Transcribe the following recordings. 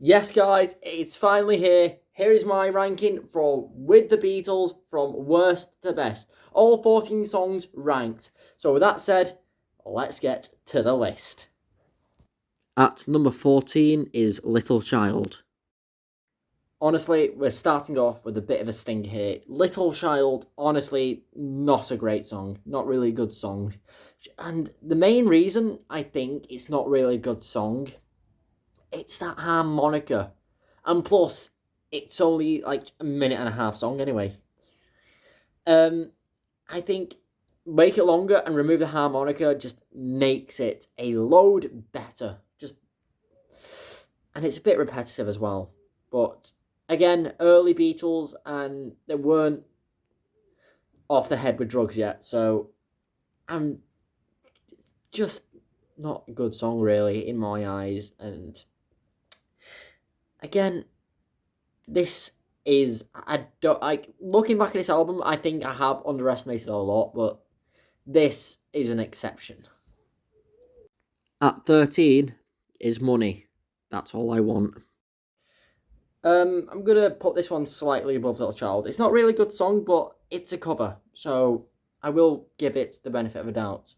Yes, guys, it's finally here. Here is my ranking for With the Beatles from worst to best. All 14 songs ranked. So with that said, let's get to the list. At number 14 is Little Child. Honestly, we're starting off with a bit of a sting here. Little Child, honestly, not a great song. Not really a good song. And the main reason I think it's not really a good song, it's that harmonica. And plus, it's only like a minute and a half song anyway. I think make it longer and remove the harmonica just makes it a load better. And it's a bit repetitive as well. But again, early Beatles, and they weren't off the head with drugs yet, so I'm just not a good song really in my eyes. And again, this is, I don't like looking back at this album, I think I have underestimated it a lot, but this is an exception. At 13 is Money. That's All I Want. I'm gonna put this one slightly above Little Child. It's not really a good song, but it's a cover, so I will give it the benefit of a doubt.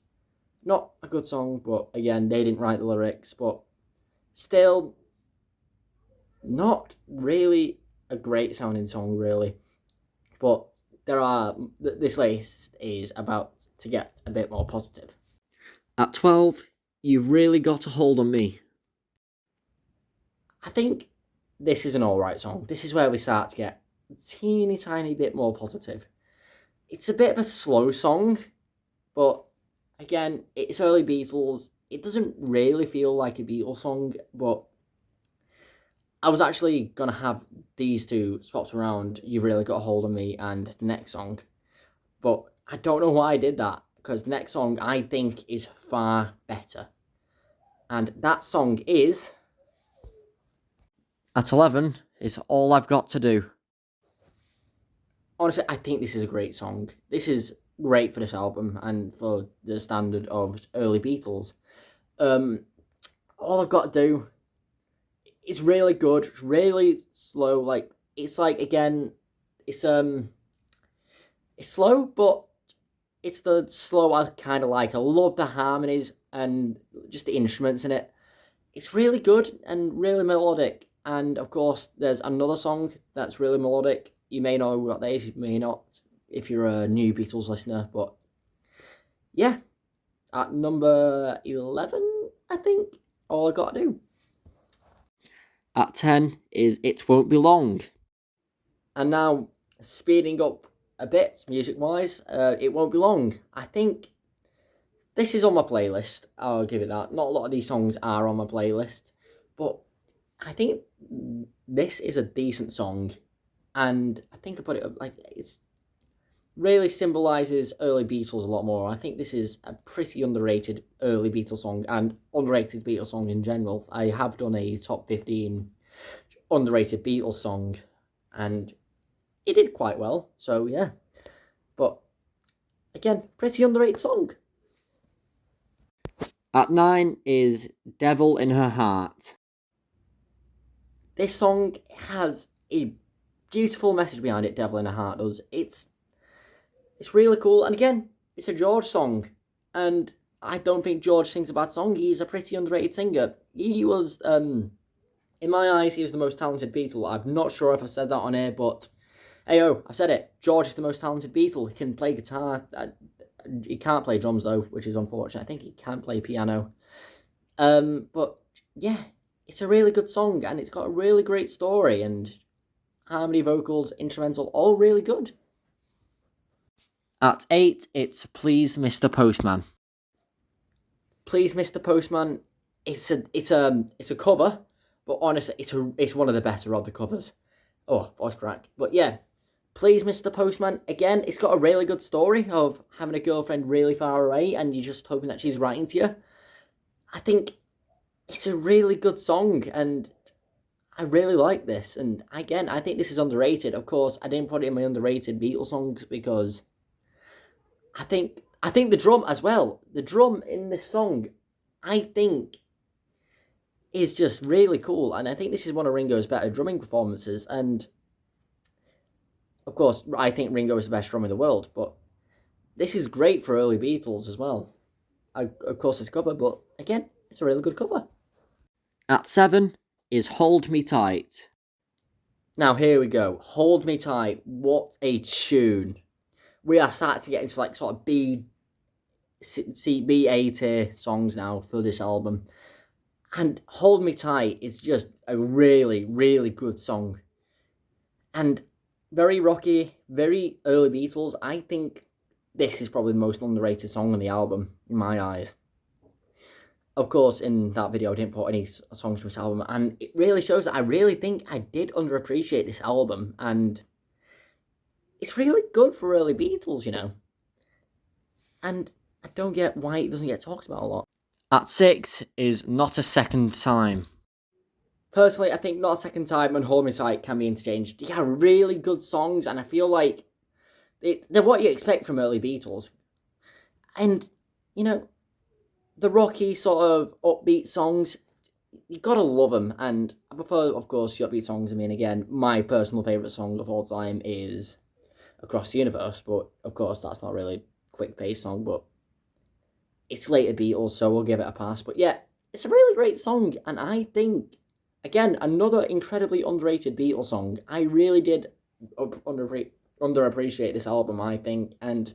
Not a good song, but again, they didn't write the lyrics, but still not really a great sounding song, really. But this list is about to get a bit more positive. At 12, You've Really Got a Hold on Me. I think this is an alright song. This is where we start to get a teeny tiny bit more positive. It's a bit of a slow song, but again, it's early Beatles. It doesn't really feel like a Beatles song, but I was actually going to have these two swapped around, You've Really Got a Hold on Me and the next song. But I don't know why I did that, because the next song I think is far better. And that song is... At 11, It's All I've Got to Do. Honestly, I think this is a great song. This is great for this album and for the standard of early Beatles. All I've Got to Do... It's really good. It's really slow. Again, it's slow, but it's the slow I kind of like. I love the harmonies and just the instruments in it. It's really good and really melodic. And of course, there's another song that's really melodic. You may know what that is. You may not, if you're a new Beatles listener. But yeah, at number 11, I think, All I Gotta Do. At 10 is It Won't Be Long. And now, speeding up a bit, music-wise, It Won't Be Long. I think this is on my playlist. I'll give it that. Not a lot of these songs are on my playlist, but I think this is a decent song. And I think I put it, it's really symbolises early Beatles a lot more. I think this is a pretty underrated early Beatles song and underrated Beatles song in general. I have done a top 15 underrated Beatles song and it did quite well, so yeah. But again, pretty underrated song. At 9 is Devil in Her Heart. This song has a beautiful message behind it, Devil in Her Heart does. It's really cool, and again, it's a George song, and I don't think George sings a bad song. He's a pretty underrated singer. He was, in my eyes, he was the most talented Beatle. I'm not sure if I said that on air, but hey-oh, I said it. George is the most talented Beatle. He can play guitar. He can't play drums, though, which is unfortunate. I think he can play piano. But, yeah, it's a really good song, and it's got a really great story, and harmony, vocals, instrumental, all really good. At 8, it's Please Mr. Postman. Please Mr. Postman, it's a cover, but honestly, it's one of the better of the covers. Oh, voice crack. But yeah, Please Mr. Postman, again, it's got a really good story of having a girlfriend really far away and you're just hoping that she's writing to you. I think it's a really good song and I really like this. And again, I think this is underrated. Of course, I didn't put it in my underrated Beatles songs because I think the drum as well. The drum in this song, I think is just really cool, and I think this is one of Ringo's better drumming performances, and of course, I think Ringo is the best drummer in the world, but this is great for early Beatles as well. Of course, it's cover, but again, it's a really good cover. At 7 is Hold Me Tight. Now, here we go. Hold Me Tight. What a tune. We are starting to get into like sort of B, A tier songs now for this album. And Hold Me Tight is just a really, really good song. And very rocky, very early Beatles. I think this is probably the most underrated song on the album, in my eyes. Of course, in that video, I didn't put any songs from this album, and it really shows that I really think I did underappreciate this album, and it's really good for early Beatles, you know. And I don't get why it doesn't get talked about a lot. At 6 is Not a Second Time. Personally, I think Not a Second Time and Hold Me Tight can be interchanged. They are really good songs, and I feel like they're what you expect from early Beatles. And, you know, the rocky sort of upbeat songs, you gotta love them. And I prefer, of course, the upbeat songs. I mean, again, my personal favourite song of all time is Across the Universe, but of course, that's not really a quick-paced song, but it's later Beatles, so we'll give it a pass. But yeah, it's a really great song, and I think, again, another incredibly underrated Beatles song. I really did underappreciate this album, I think, and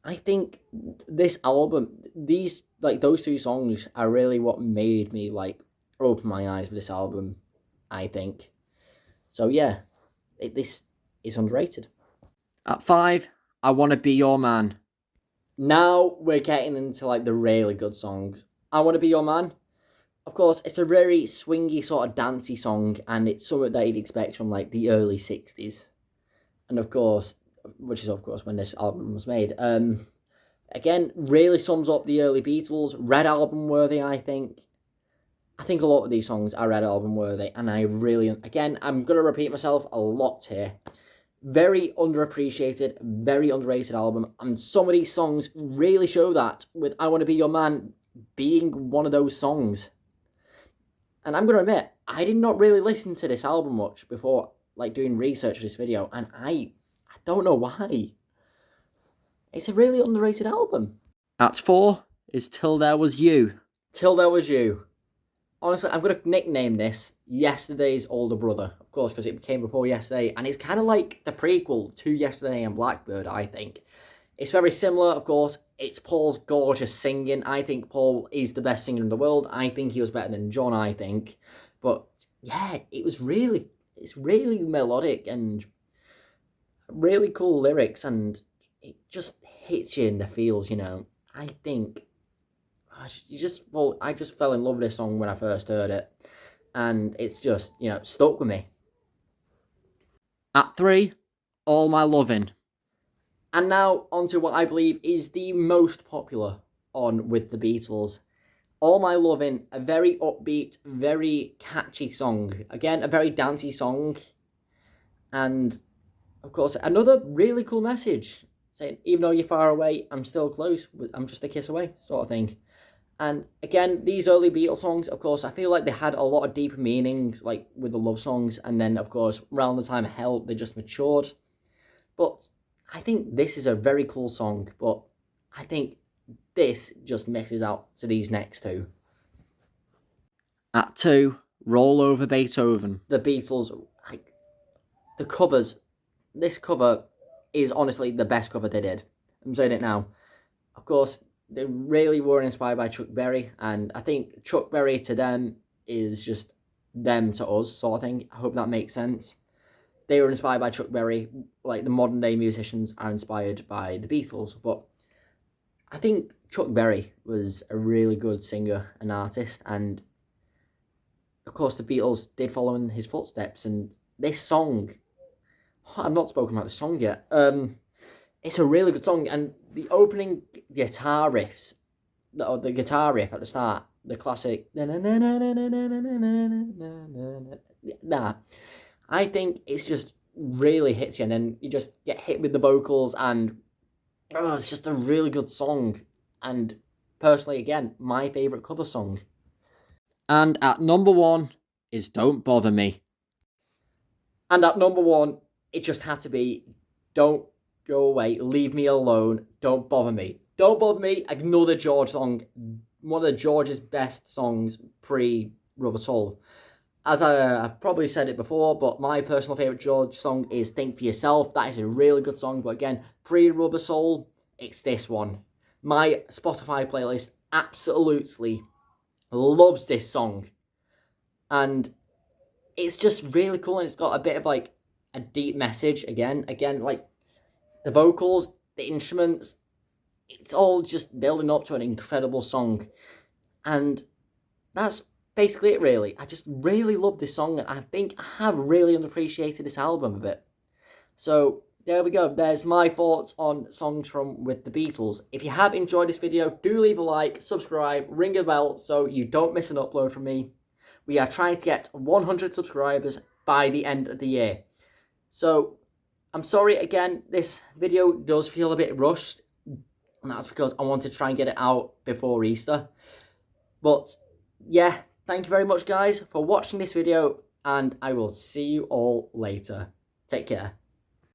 I think this album, those two songs are really what made me, open my eyes with this album, I think. So yeah, this is underrated. At 5, I Wanna Be Your Man. Now we're getting into, the really good songs. I Wanna Be Your Man. Of course, it's a very swingy, sort of dancey song, and it's something that you'd expect from, the early 60s. And of course, which is, of course, when this album was made. Again, really sums up the early Beatles. Red Album worthy, I think. I think a lot of these songs are Red Album worthy, and I really, again, I'm going to repeat myself a lot here. Very underappreciated, very underrated album, and some of these songs really show that, with I Wanna Be Your Man being one of those songs. And I'm going to admit, I did not really listen to this album much before, doing research for this video, and I don't know why. It's a really underrated album. At 4 is Till There Was You. Till There Was You. Honestly, I'm going to nickname this Yesterday's Older Brother. Of course, because it came before Yesterday. And it's kind of like the prequel to Yesterday and Blackbird, I think. It's very similar, of course. It's Paul's gorgeous singing. I think Paul is the best singer in the world. I think he was better than John, I think. But, yeah, it's really melodic and really cool lyrics. And it just hits you in the feels, you know. I think I just fell in love with this song when I first heard it, and it's just, stuck with me. At 3, All My Lovin'. And now onto what I believe is the most popular on with the Beatles. All My Lovin', a very upbeat, very catchy song. Again, a very dancey song, and of course, another really cool message. Saying, even though you're far away, I'm still close. I'm just a kiss away, sort of thing. And again, these early Beatles songs, of course, I feel like they had a lot of deeper meanings, with the love songs. And then, of course, around the time of Help, they just matured. But I think this is a very cool song. But I think this just mixes out to these next two. At 2, Roll Over Beethoven. The Beatles, the covers, this cover is honestly the best cover they did. I'm saying it now. Of course, they really were inspired by Chuck Berry, and I think Chuck Berry to them is just them to us, sort of thing. I hope that makes sense. They were inspired by Chuck Berry, like the modern day musicians are inspired by the Beatles, but I think Chuck Berry was a really good singer and artist, and of course the Beatles did follow in his footsteps, and this song, I've not spoken about the song yet. It's a really good song, and the opening guitar riffs, the guitar riff at the start, the classic, I think it's just really hits you, and then you just get hit with the vocals, and it's just a really good song, and personally, again, my favourite cover song. And at number 1 is Don't Bother Me. And at number 1, it just had to be Don't Go Away, Leave Me Alone, Don't Bother Me. Don't Bother Me, another George song, one of George's best songs pre-Rubber Soul. As I've probably said it before, but my personal favourite George song is Think For Yourself. That is a really good song, but again, pre-Rubber Soul, it's this one. My Spotify playlist absolutely loves this song. And it's just really cool, and it's got a bit of like a deep message again, like the vocals, the instruments, it's all just building up to an incredible song. And that's basically it, really. I just really love this song, and I think I have really underappreciated this album a bit. So there we go. There's my thoughts on songs from with the Beatles. If you have enjoyed this video, do leave a like, subscribe, ring a bell so you don't miss an upload from me. We are trying to get 100 subscribers by the end of the year. So I'm sorry again, this video does feel a bit rushed, and that's because I wanted to try and get it out before Easter. But yeah, thank you very much guys for watching this video, and I will see you all later. Take care.